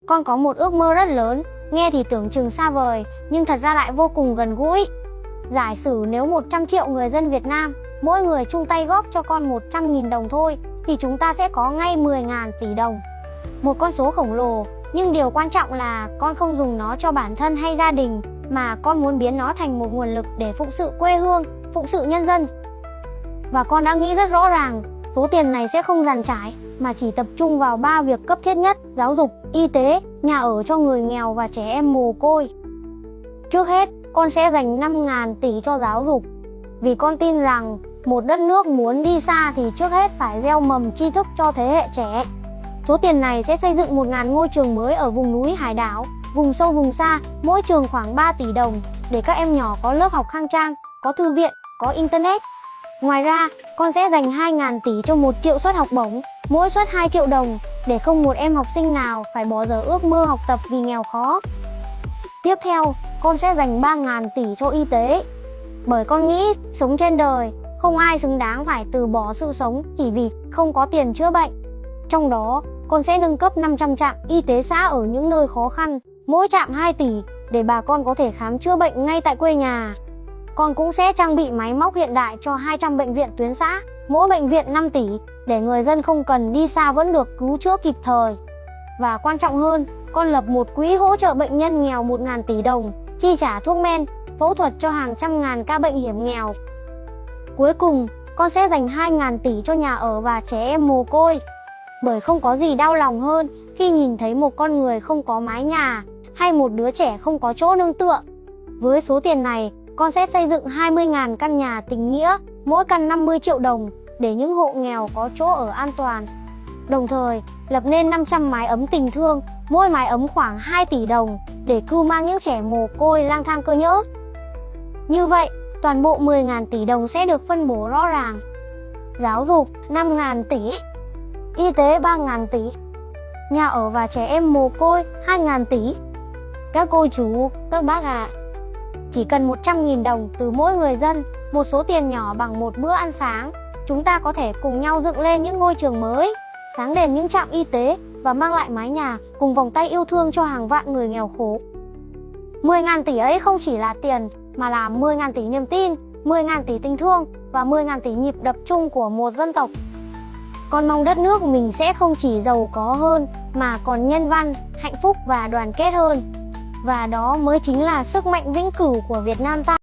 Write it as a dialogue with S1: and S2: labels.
S1: con có một ước mơ rất lớn, nghe thì tưởng chừng xa vời, nhưng thật ra lại vô cùng gần gũi. Giả sử nếu 100 triệu người dân Việt Nam, mỗi người chung tay góp cho con 100.000 đồng thôi, thì chúng ta sẽ có ngay 10.000 tỷ đồng. Một con số khổng lồ, nhưng điều quan trọng là con không dùng nó cho bản thân hay gia đình, mà con muốn biến nó thành một nguồn lực để phụng sự quê hương, phụng sự nhân dân. Và con đã nghĩ rất rõ ràng, số tiền này sẽ không dàn trải, mà chỉ tập trung vào 3 việc cấp thiết nhất: giáo dục, y tế, nhà ở cho người nghèo và trẻ em mồ côi. Trước hết, con sẽ dành 5.000 tỷ cho giáo dục. Vì con tin rằng một đất nước muốn đi xa thì trước hết phải gieo mầm tri thức cho thế hệ trẻ. Số tiền này sẽ xây dựng 1.000 ngôi trường mới ở vùng núi hải đảo, vùng sâu vùng xa, mỗi trường khoảng 3 tỷ đồng, để các em nhỏ có lớp học khang trang, có thư viện, có internet. Ngoài ra, con sẽ dành 2.000 tỷ cho 1 triệu suất học bổng, mỗi suất 2 triệu đồng, để không một em học sinh nào phải bỏ dở ước mơ học tập vì nghèo khó. Tiếp theo, con sẽ dành 3.000 tỷ cho y tế. Bởi con nghĩ, sống trên đời, không ai xứng đáng phải từ bỏ sự sống chỉ vì không có tiền chữa bệnh. Trong đó, con sẽ nâng cấp 500 trạm y tế xã ở những nơi khó khăn, mỗi trạm 2 tỷ, để bà con có thể khám chữa bệnh ngay tại quê nhà. Con cũng sẽ trang bị máy móc hiện đại cho 200 bệnh viện tuyến xã, mỗi bệnh viện 5 tỷ, để người dân không cần đi xa vẫn được cứu chữa kịp thời. Và quan trọng hơn, con lập một quỹ hỗ trợ bệnh nhân nghèo 1.000 tỷ đồng, chi trả thuốc men, phẫu thuật cho hàng trăm ngàn ca bệnh hiểm nghèo. Cuối cùng, con sẽ dành 2.000 tỷ cho nhà ở và trẻ em mồ côi. Bởi không có gì đau lòng hơn khi nhìn thấy một con người không có mái nhà, hay một đứa trẻ không có chỗ nương tựa. Với số tiền này, con sẽ xây dựng 20.000 căn nhà tình nghĩa, mỗi căn 50 triệu đồng, để những hộ nghèo có chỗ ở an toàn. Đồng thời, lập nên 500 mái ấm tình thương, mỗi mái ấm khoảng 2 tỷ đồng, để cưu mang những trẻ mồ côi lang thang cơ nhỡ. Như vậy, toàn bộ 10.000 tỷ đồng sẽ được phân bổ rõ ràng. Giáo dục 5.000 tỷ, y tế 3.000 tỷ, nhà ở và trẻ em mồ côi 2.000 tỷ. Các cô chú, các bác ạ, chỉ cần 100.000 đồng từ mỗi người dân, một số tiền nhỏ bằng một bữa ăn sáng, chúng ta có thể cùng nhau dựng lên những ngôi trường mới, sáng đèn những trạm y tế, và mang lại mái nhà cùng vòng tay yêu thương cho hàng vạn người nghèo khổ. 10.000 tỷ ấy không chỉ là tiền, mà là 10.000 tỷ niềm tin, 10.000 tỷ tình thương và 10.000 tỷ nhịp đập chung của một dân tộc. Con mong đất nước mình sẽ không chỉ giàu có hơn, mà còn nhân văn, hạnh phúc và đoàn kết hơn. Và đó mới chính là sức mạnh vĩnh cửu của Việt Nam ta.